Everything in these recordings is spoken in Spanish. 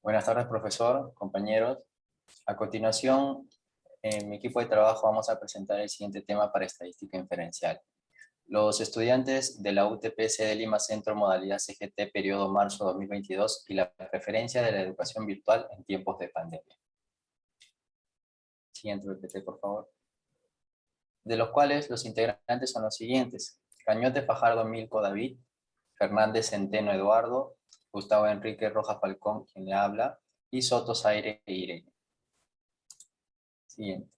Buenas tardes, profesor, compañeros. A continuación, en mi equipo de trabajo vamos a presentar el siguiente tema para estadística inferencial. Los estudiantes de la UTPC de Lima Centro, modalidad CGT, periodo marzo 2022 y la preferencia de la educación virtual en tiempos de pandemia. Siguiente PPT, por favor. De los cuales los integrantes son los siguientes: Cañote Fajardo Milko David, Fernández Centeno Eduardo, Gustavo Enrique Rojas Falcón, quien le habla, y Soto Zaire Irene. Siguiente.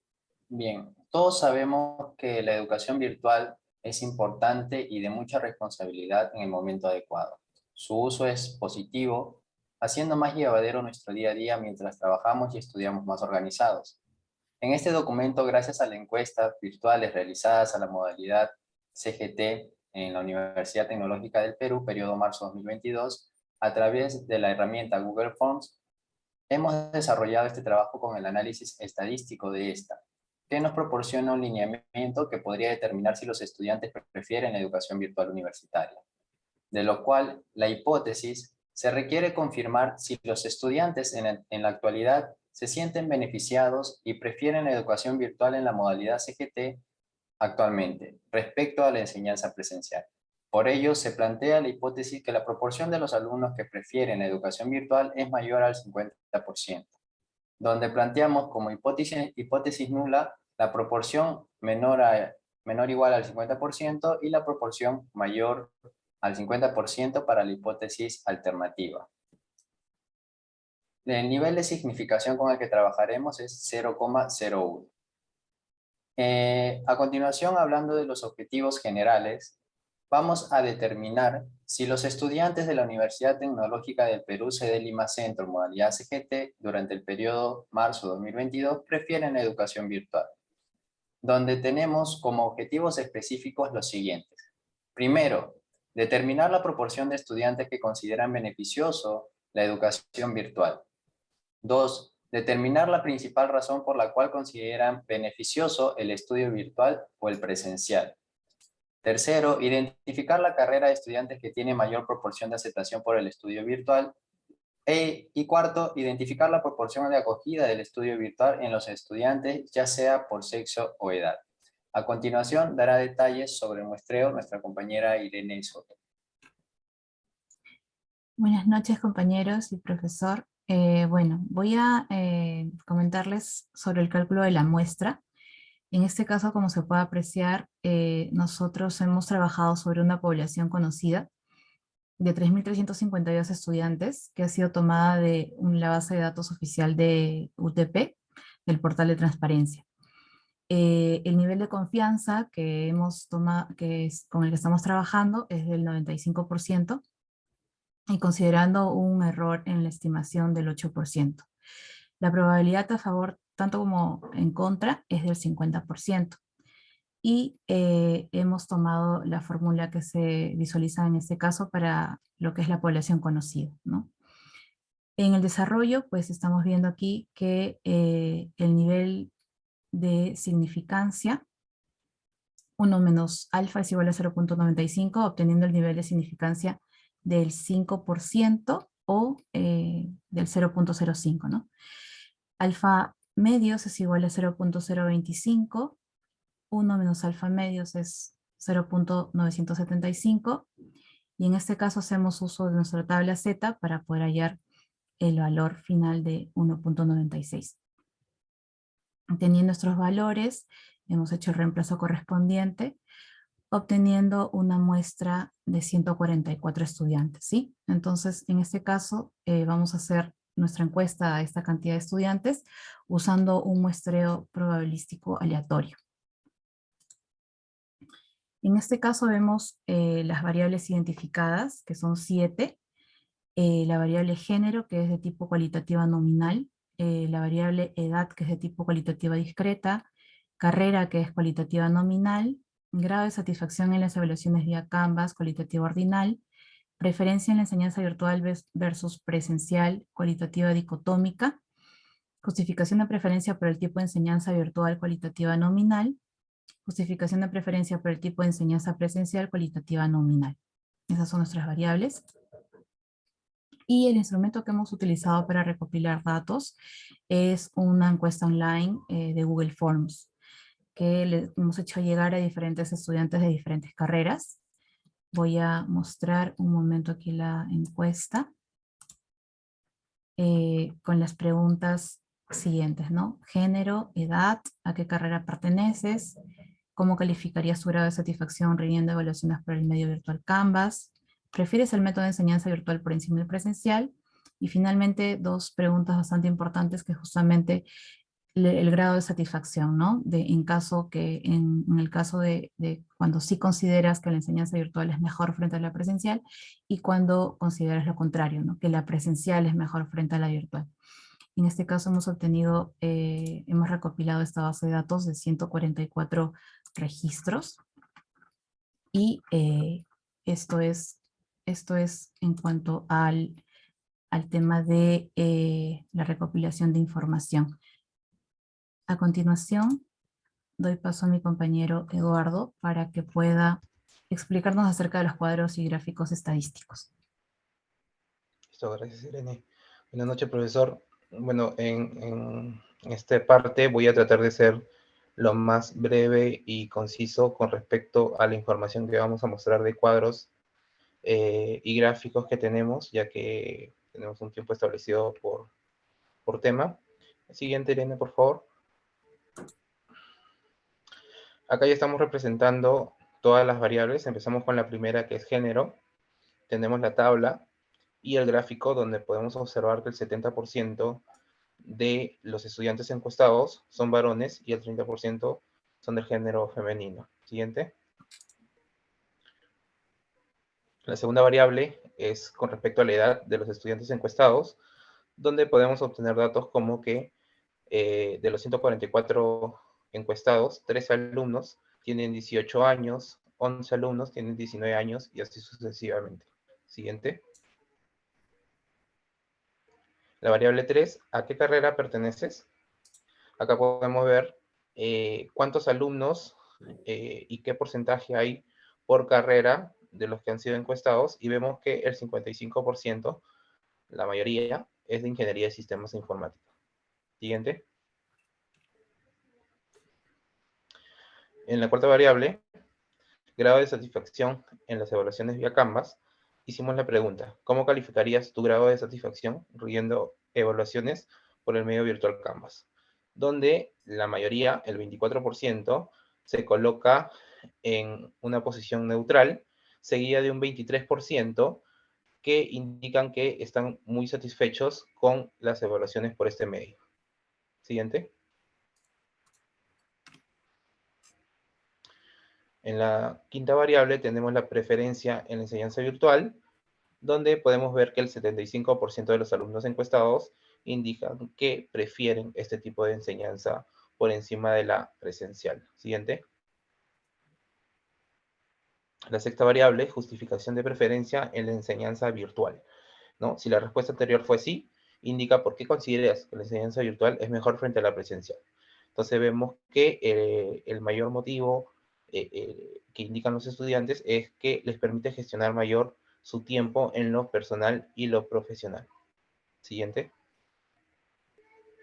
Bien, todos sabemos que la educación virtual es importante y de mucha responsabilidad en el momento adecuado. Su uso es positivo, haciendo más llevadero nuestro día a día mientras trabajamos y estudiamos más organizados. En este documento, gracias a las encuestas virtuales realizadas a la modalidad CGT en la Universidad Tecnológica del Perú, periodo marzo 2022, a través de la herramienta Google Forms, hemos desarrollado este trabajo con el análisis estadístico de esta, que nos proporciona un lineamiento que podría determinar si los estudiantes prefieren la educación virtual universitaria, de lo cual la hipótesis se requiere confirmar si los estudiantes en la actualidad se sienten beneficiados y prefieren la educación virtual en la modalidad CGT actualmente, respecto a la enseñanza presencial. Por ello, se plantea la hipótesis que la proporción de los alumnos que prefieren la educación virtual es mayor al 50%, donde planteamos como hipótesis nula la proporción menor o igual al 50% y la proporción mayor al 50% para la hipótesis alternativa. El nivel de significación con el que trabajaremos es 0,01. A continuación, hablando de los objetivos generales, vamos a determinar si los estudiantes de la Universidad Tecnológica del Perú, sede Lima Centro, modalidad CGT, durante el periodo marzo 2022, prefieren la educación virtual, donde tenemos como objetivos específicos los siguientes. Primero, determinar la proporción de estudiantes que consideran beneficioso la educación virtual. 2. Determinar la principal razón por la cual consideran beneficioso el estudio virtual o el presencial. Tercero, identificar la carrera de estudiantes que tiene mayor proporción de aceptación por el estudio virtual. Y cuarto, identificar la proporción de acogida del estudio virtual en los estudiantes, ya sea por sexo o edad. A continuación, dará detalles sobre el muestreo nuestra compañera Irene Soto. Buenas noches, compañeros y profesor. Bueno, voy a comentarles sobre el cálculo de la muestra. En este caso, como se puede apreciar, nosotros hemos trabajado sobre una población conocida de 3.352 estudiantes, que ha sido tomada de la base de datos oficial de UTP, del portal de transparencia. El nivel de confianza que hemos tomado, con el que estamos trabajando, es del 95%, y considerando un error en la estimación del 8%. La probabilidad a favor, tanto como en contra, es del 50%. Y hemos tomado la fórmula que se visualiza en este caso para lo que es la población conocida, ¿no? En el desarrollo, pues estamos viendo aquí que el nivel de significancia, 1 menos alfa es igual a 0,95, obteniendo el nivel de significancia del 5% o del 0,05, ¿no? Alfa medios es igual a 0,025, 1 menos alfa medios es 0,975, y en este caso hacemos uso de nuestra tabla Z para poder hallar el valor final de 1,96. Teniendo estos valores, hemos hecho el reemplazo correspondiente, obteniendo una muestra de 144 estudiantes, ¿sí? Entonces, en este caso, vamos a hacer nuestra encuesta a esta cantidad de estudiantes usando un muestreo probabilístico aleatorio. En este caso vemos las variables identificadas, que son 7, la variable género, que es de tipo cualitativa nominal, la variable edad, que es de tipo cualitativa discreta, carrera, que es cualitativa nominal, grado de satisfacción en las evaluaciones vía Canvas, cualitativa ordinal, preferencia en la enseñanza virtual versus presencial, cualitativa dicotómica, justificación de preferencia por el tipo de enseñanza virtual, cualitativa nominal, justificación de preferencia por el tipo de enseñanza presencial, cualitativa nominal. Esas son nuestras variables. Y el instrumento que hemos utilizado para recopilar datos es una encuesta online de Google Forms, que le hemos hecho llegar a diferentes estudiantes de diferentes carreras. Voy a mostrar un momento aquí la encuesta con las preguntas siguientes, ¿no? Género, edad, a qué carrera perteneces, cómo calificarías tu grado de satisfacción rindiendo evaluaciones por el medio virtual Canvas, prefieres el método de enseñanza virtual por encima del presencial, y finalmente dos preguntas bastante importantes que justamente el grado de satisfacción, ¿no? En caso que, en el caso de cuando sí consideras que la enseñanza virtual es mejor frente a la presencial y cuando consideras lo contrario, ¿no? Que la presencial es mejor frente a la virtual. En este caso hemos obtenido, hemos recopilado esta base de datos de 144 registros y esto es en cuanto al tema de la recopilación de información. A continuación, doy paso a mi compañero Eduardo para que pueda explicarnos acerca de los cuadros y gráficos estadísticos. Listo, gracias, Irene. Buenas noches, profesor. Bueno, en esta parte voy a tratar de ser lo más breve y conciso con respecto a la información que vamos a mostrar de cuadros y gráficos que tenemos, ya que tenemos un tiempo establecido por tema. Siguiente, Irene, por favor. Acá ya estamos representando todas las variables. Empezamos con la primera, que es género. Tenemos la tabla y el gráfico donde podemos observar que el 70% de los estudiantes encuestados son varones y el 30% son del género femenino. Siguiente. La segunda variable es con respecto a la edad de los estudiantes encuestados, donde podemos obtener datos como que de los 144 encuestados, 3 alumnos tienen 18 años, 11 alumnos tienen 19 años y así sucesivamente. Siguiente. La variable 3, ¿a qué carrera perteneces? Acá podemos ver cuántos alumnos y qué porcentaje hay por carrera de los que han sido encuestados y vemos que el 55%, la mayoría, es de Ingeniería de Sistemas e Informática. Siguiente. En la cuarta variable, grado de satisfacción en las evaluaciones vía Canvas, hicimos la pregunta, ¿cómo calificarías tu grado de satisfacción riendo evaluaciones por el medio virtual Canvas? Donde la mayoría, el 24%, se coloca en una posición neutral, seguida de un 23% que indican que están muy satisfechos con las evaluaciones por este medio. Siguiente. En la quinta variable tenemos la preferencia en la enseñanza virtual, donde podemos ver que el 75% de los alumnos encuestados indican que prefieren este tipo de enseñanza por encima de la presencial. Siguiente. La sexta variable, justificación de preferencia en la enseñanza virtual, ¿no? Si la respuesta anterior fue sí, indica por qué consideras que la enseñanza virtual es mejor frente a la presencial. Entonces vemos que el mayor motivo que indican los estudiantes es que les permite gestionar mayor su tiempo en lo personal y lo profesional. Siguiente.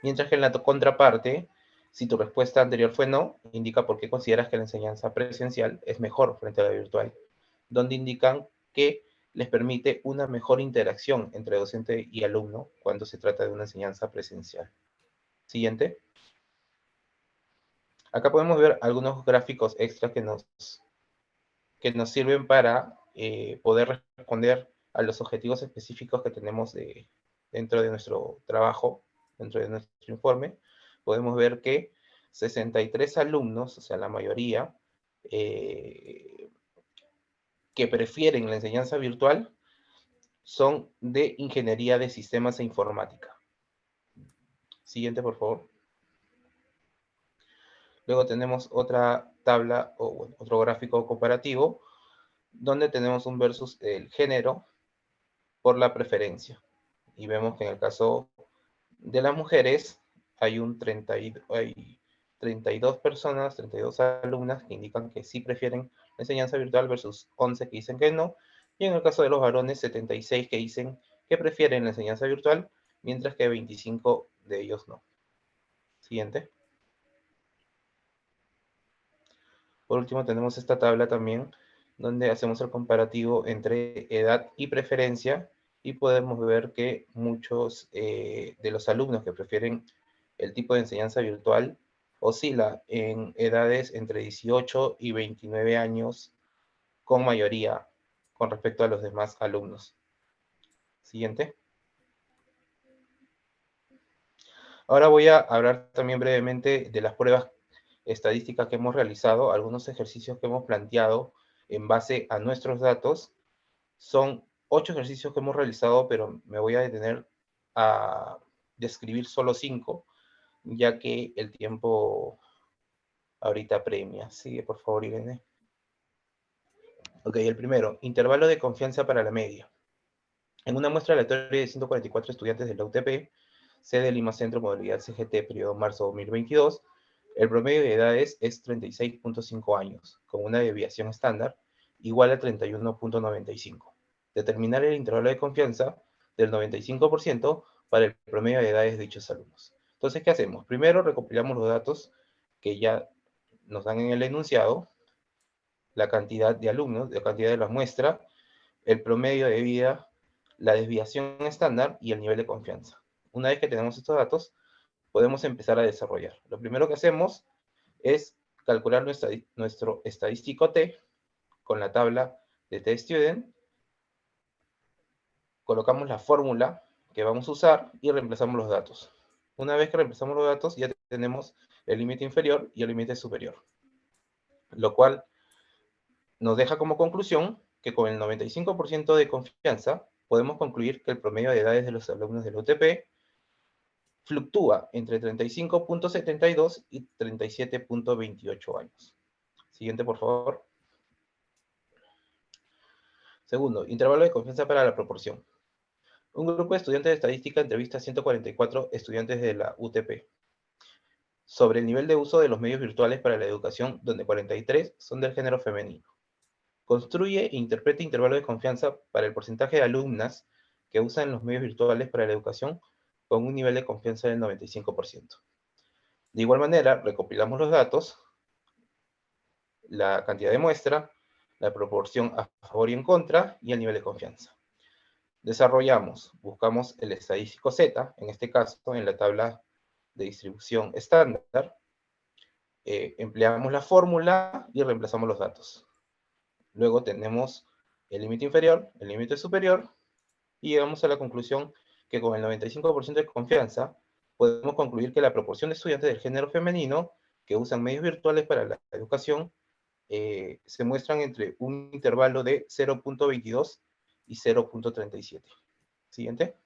Mientras que en la contraparte, si tu respuesta anterior fue no, indica por qué consideras que la enseñanza presencial es mejor frente a la virtual, donde indican que les permite una mejor interacción entre docente y alumno cuando se trata de una enseñanza presencial. Siguiente. Acá podemos ver algunos gráficos extras que nos sirven para poder responder a los objetivos específicos que tenemos dentro de nuestro trabajo, dentro de nuestro informe. Podemos ver que 63 alumnos, o sea, la mayoría, que prefieren la enseñanza virtual, son de Ingeniería de Sistemas e Informática. Siguiente, por favor. Luego tenemos otra tabla o bueno, otro gráfico comparativo donde tenemos un versus el género por la preferencia. Y vemos que en el caso de las mujeres hay 32 personas, 32 alumnas que indican que sí prefieren la enseñanza virtual versus 11 que dicen que no. Y en el caso de los varones, 76 que dicen que prefieren la enseñanza virtual, mientras que 25 de ellos no. Siguiente. Por último, tenemos esta tabla también, donde hacemos el comparativo entre edad y preferencia, y podemos ver que muchos de los alumnos que prefieren el tipo de enseñanza virtual oscila en edades entre 18 y 29 años, con mayoría con respecto a los demás alumnos. Siguiente. Ahora voy a hablar también brevemente de las pruebas estadísticas que hemos realizado, algunos ejercicios que hemos planteado en base a nuestros datos. Son 8 ejercicios que hemos realizado, pero me voy a detener a describir solo 5, ya que el tiempo ahorita premia. Sigue, por favor, Irene. Ok, el primero, intervalo de confianza para la media. En una muestra aleatoria de 144 estudiantes de la UTP, sede Lima Centro, modalidad CGT, periodo marzo 2022, el promedio de edades es 36.5 años, con una desviación estándar igual a 31.95. Determinar el intervalo de confianza del 95% para el promedio de edades de dichos alumnos. Entonces, ¿qué hacemos? Primero recopilamos los datos que ya nos dan en el enunciado, la cantidad de alumnos, la cantidad de la muestra, el promedio de vida, la desviación estándar y el nivel de confianza. Una vez que tenemos estos datos, podemos empezar a desarrollar. Lo primero que hacemos es calcular nuestro estadístico T con la tabla de T-Student. Colocamos la fórmula que vamos a usar y reemplazamos los datos. Una vez que reemplazamos los datos, ya tenemos el límite inferior y el límite superior, lo cual nos deja como conclusión que con el 95% de confianza podemos concluir que el promedio de edades de los alumnos del UTP fluctúa entre 35.72 y 37.28 años. Siguiente, por favor. Segundo, intervalo de confianza para la proporción. Un grupo de estudiantes de estadística entrevista a 144 estudiantes de la UTP sobre el nivel de uso de los medios virtuales para la educación, donde 43 son del género femenino. Construye e interpreta intervalo de confianza para el porcentaje de alumnas que usan los medios virtuales para la educación con un nivel de confianza del 95%. De igual manera, recopilamos los datos, la cantidad de muestra, la proporción a favor y en contra y el nivel de confianza. Desarrollamos, buscamos el estadístico Z, en este caso en la tabla de distribución estándar, empleamos la fórmula y reemplazamos los datos. Luego tenemos el límite inferior, el límite superior, y llegamos a la conclusión que con el 95% de confianza podemos concluir que la proporción de estudiantes del género femenino que usan medios virtuales para la educación se muestran entre un intervalo de 0.22 y 0.37. Siguiente.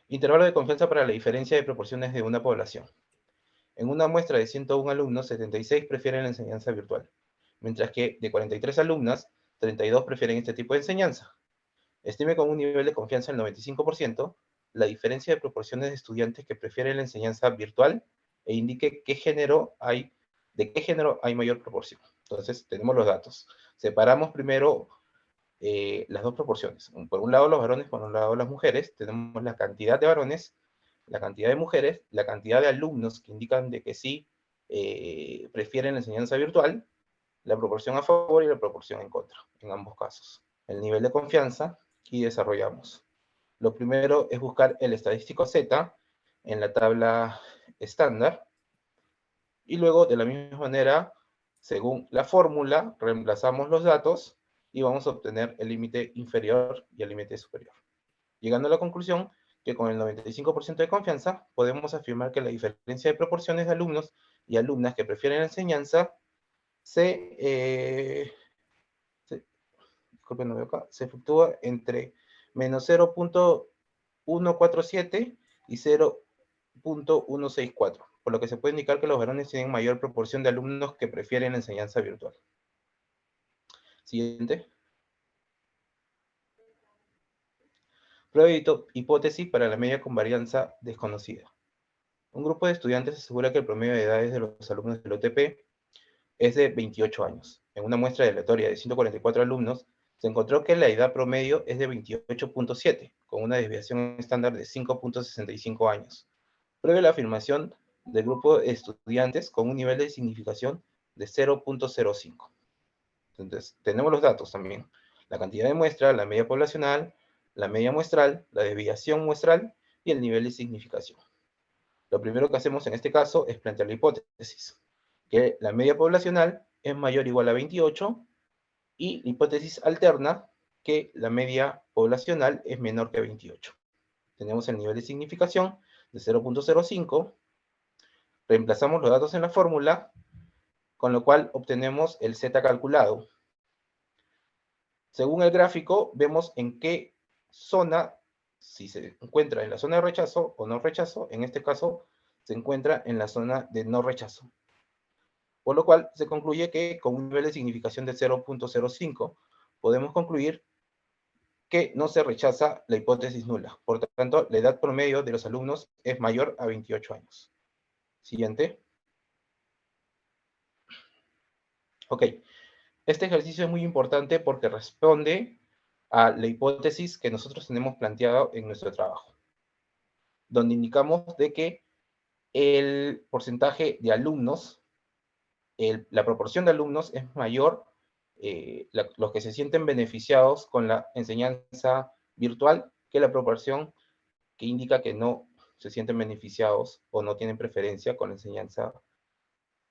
Intervalo de confianza para la diferencia de proporciones de una población. En una muestra de 101 alumnos, 76 prefieren la enseñanza virtual, mientras que de 43 alumnas, 32 prefieren este tipo de enseñanza. Estime con un nivel de confianza del 95% la diferencia de proporciones de estudiantes que prefieren la enseñanza virtual e indique de qué género hay mayor proporción. Entonces, tenemos los datos. Separamos primero las dos proporciones. Por un lado los varones, por un lado las mujeres. Tenemos la cantidad de varones, la cantidad de mujeres, la cantidad de alumnos que indican de que sí prefieren la enseñanza virtual, la proporción a favor y la proporción en contra, en ambos casos. El nivel de confianza y desarrollamos. Lo primero es buscar el estadístico Z en la tabla estándar y luego de la misma manera, según la fórmula, reemplazamos los datos y vamos a obtener el límite inferior y el límite superior. Llegando a la conclusión que con el 95% de confianza podemos afirmar que la diferencia de proporciones de alumnos y alumnas que prefieren la enseñanza se fluctúa entre menos 0.147 y 0.164, por lo que se puede indicar que los varones tienen mayor proporción de alumnos que prefieren la enseñanza virtual. Siguiente. Prueba de hipótesis para la media con varianza desconocida. Un grupo de estudiantes asegura que el promedio de edades de los alumnos del OTP es de 28 años. En una muestra aleatoria de 144 alumnos, se encontró que la edad promedio es de 28.7, con una desviación estándar de 5.65 años, previo a la afirmación del grupo de estudiantes con un nivel de significación de 0.05. Entonces, tenemos los datos también. La cantidad de muestra, la media poblacional, la media muestral, la desviación muestral y el nivel de significación. Lo primero que hacemos en este caso es plantear la hipótesis, que la media poblacional es mayor o igual a 28, y la hipótesis alterna, que la media poblacional es menor que 28. Tenemos el nivel de significación de 0.05, reemplazamos los datos en la fórmula, con lo cual obtenemos el Z calculado. Según el gráfico, vemos en qué zona, si se encuentra en la zona de rechazo o no rechazo, en este caso se encuentra en la zona de no rechazo. Por lo cual se concluye que con un nivel de significación de 0.05 podemos concluir que no se rechaza la hipótesis nula. Por tanto, la edad promedio de los alumnos es mayor a 28 años. Siguiente. Ok. Este ejercicio es muy importante porque responde a la hipótesis que nosotros tenemos planteado en nuestro trabajo, donde indicamos de que el porcentaje de alumnos, la proporción de alumnos es mayor, los que se sienten beneficiados con la enseñanza virtual, que la proporción que indica que no se sienten beneficiados o no tienen preferencia con la enseñanza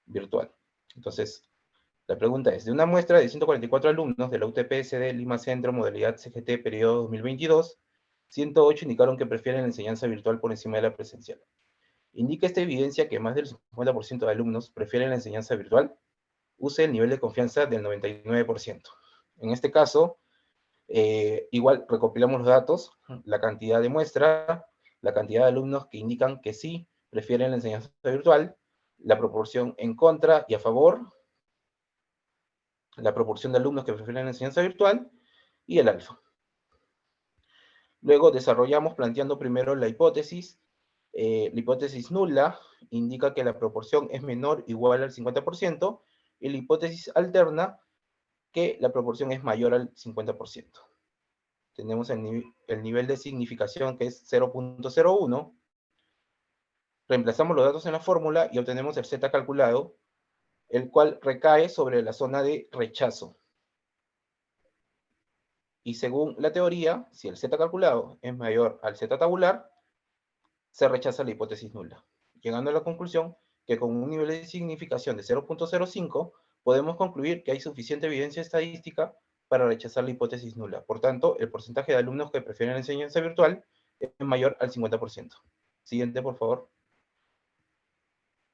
virtual. Entonces, la pregunta es, de una muestra de 144 alumnos de la UTPSD Lima Centro, modalidad CGT, periodo 2022, 108 indicaron que prefieren la enseñanza virtual por encima de la presencial. ¿Indica esta evidencia que más del 50% de alumnos prefieren la enseñanza virtual? Use el nivel de confianza del 99%. En este caso, igual recopilamos los datos, la cantidad de muestra, la cantidad de alumnos que indican que sí prefieren la enseñanza virtual, la proporción en contra y a favor, la proporción de alumnos que prefieren la enseñanza virtual y el alfa. Luego desarrollamos planteando primero la hipótesis. La hipótesis nula indica que la proporción es menor o igual al 50%, y la hipótesis alterna que la proporción es mayor al 50%. Tenemos el nivel de significación que es 0.01. Reemplazamos los datos en la fórmula y obtenemos el Z calculado, el cual recae sobre la zona de rechazo. Y según la teoría, si el Z calculado es mayor al Z tabular, se rechaza la hipótesis nula, llegando a la conclusión que con un nivel de significación de 0.05 podemos concluir que hay suficiente evidencia estadística para rechazar la hipótesis nula. Por tanto, el porcentaje de alumnos que prefieren la enseñanza virtual es mayor al 50%. Siguiente, por favor.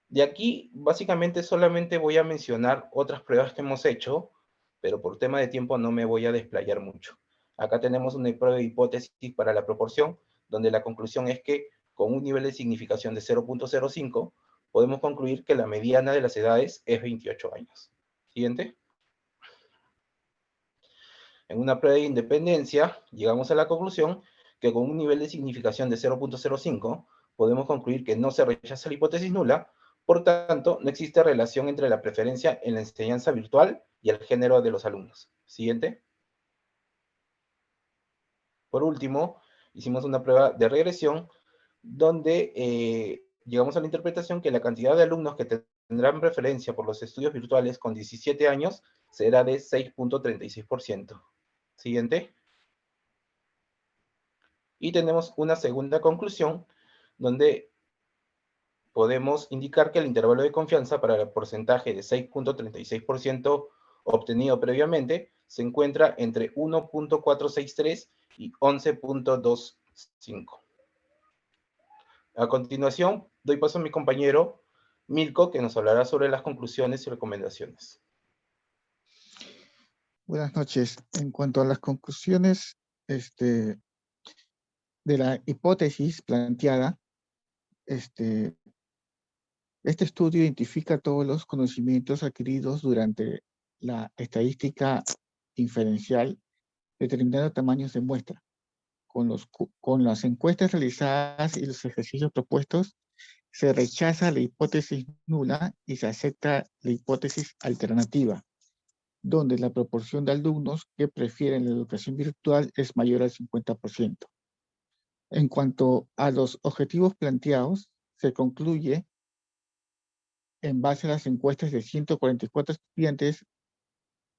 De aquí, básicamente, solamente voy a mencionar otras pruebas que hemos hecho, pero por tema de tiempo no me voy a desplayar mucho. Acá tenemos una prueba de hipótesis para la proporción, donde la conclusión es que con un nivel de significación de 0.05, podemos concluir que la mediana de las edades es 28 años. Siguiente. En una prueba de independencia, llegamos a la conclusión que con un nivel de significación de 0.05, podemos concluir que no se rechaza la hipótesis nula. Por tanto, no existe relación entre la preferencia en la enseñanza virtual y el género de los alumnos. Siguiente. Por último, hicimos una prueba de regresión donde llegamos a la interpretación que la cantidad de alumnos que tendrán preferencia por los estudios virtuales con 17 años será de 6.36%. Siguiente. Y tenemos una segunda conclusión donde podemos indicar que el intervalo de confianza para el porcentaje de 6.36% obtenido previamente se encuentra entre 1.463 y 11.25. A continuación, doy paso a mi compañero Milko, que nos hablará sobre las conclusiones y recomendaciones. Buenas noches. En cuanto a las conclusiones de la hipótesis planteada, este estudio identifica todos los conocimientos adquiridos durante la estadística inferencial, determinando tamaños de muestra. Con las encuestas realizadas y los ejercicios propuestos, se rechaza la hipótesis nula y se acepta la hipótesis alternativa. donde la proporción de alumnos que prefieren la educación virtual es mayor al 50%. En cuanto a los objetivos planteados, se concluye, en base a las encuestas de 144 estudiantes,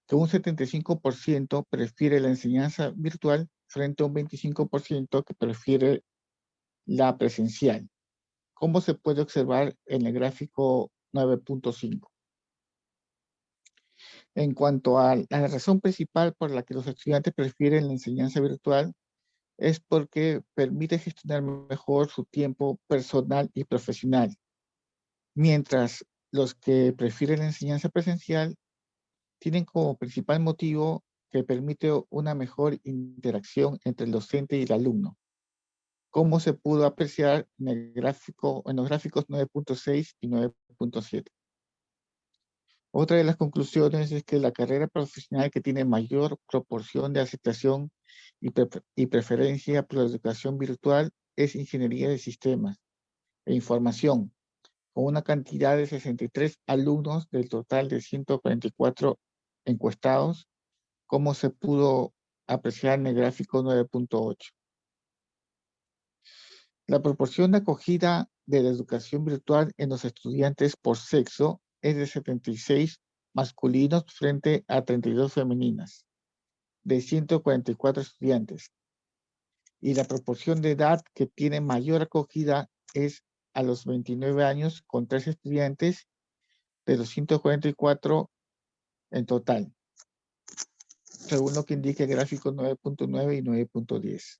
que un 75% prefiere la enseñanza virtual frente a un 25% que prefiere la presencial, como se puede observar en el gráfico 9.5. En cuanto a la razón principal por la que los estudiantes prefieren la enseñanza virtual, es porque permite gestionar mejor su tiempo personal y profesional, mientras los que prefieren la enseñanza presencial tienen como principal motivo que permite una mejor interacción entre el docente y el alumno, como se pudo apreciar en los gráficos 9.6 y 9.7. Otra de las conclusiones es que la carrera profesional que tiene mayor proporción de aceptación y preferencia por la educación virtual es Ingeniería de Sistemas e Información, con una cantidad de 63 alumnos del total de 144 encuestados, como se pudo apreciar en el gráfico 9.8. La proporción de acogida de la educación virtual en los estudiantes por sexo es de 76 masculinos frente a 32 femeninas, de 144 estudiantes. Y la proporción de edad que tiene mayor acogida es a los 29 años, con 3 estudiantes de los 144 en total, según lo que indica el gráfico 9.9 y 9.10.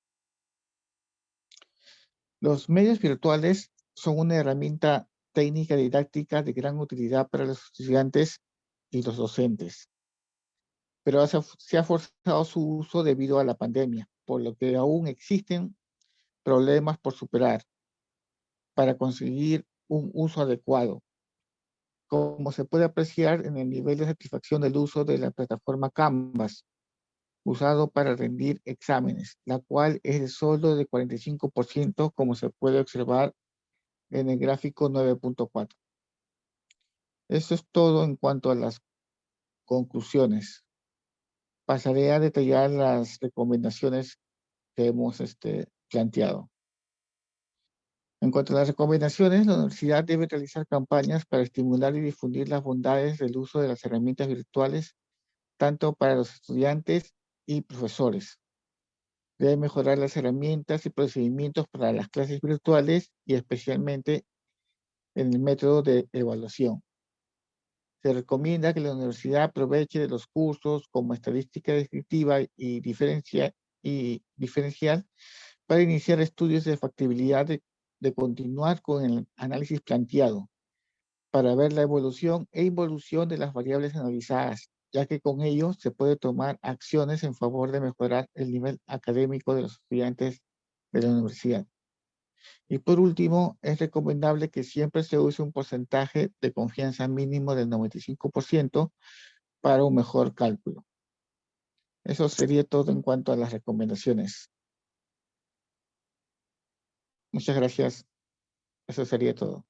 Los medios virtuales son una herramienta técnica didáctica de gran utilidad para los estudiantes y los docentes, pero se ha forzado su uso debido a la pandemia, por lo que aún existen problemas por superar para conseguir un uso adecuado, como se puede apreciar en el nivel de satisfacción del uso de la plataforma Canvas, usado para rendir exámenes, la cual es de solo de 45%, como se puede observar en el gráfico 9.4. Eso es todo en cuanto a las conclusiones. Pasaré a detallar las recomendaciones que hemos planteado. En cuanto a las recomendaciones, la universidad debe realizar campañas para estimular y difundir las bondades del uso de las herramientas virtuales, tanto para los estudiantes y profesores. Debe mejorar las herramientas y procedimientos para las clases virtuales y especialmente en el método de evaluación. Se recomienda que la universidad aproveche de los cursos como estadística descriptiva y diferencial para iniciar estudios de factibilidad de continuar con el análisis planteado, para ver la evolución e involución de las variables analizadas, ya que con ello se puede tomar acciones en favor de mejorar el nivel académico de los estudiantes de la universidad. Y por último, es recomendable que siempre se use un porcentaje de confianza mínimo del 95% para un mejor cálculo. Eso sería todo en cuanto a las recomendaciones. Muchas gracias. Eso sería todo.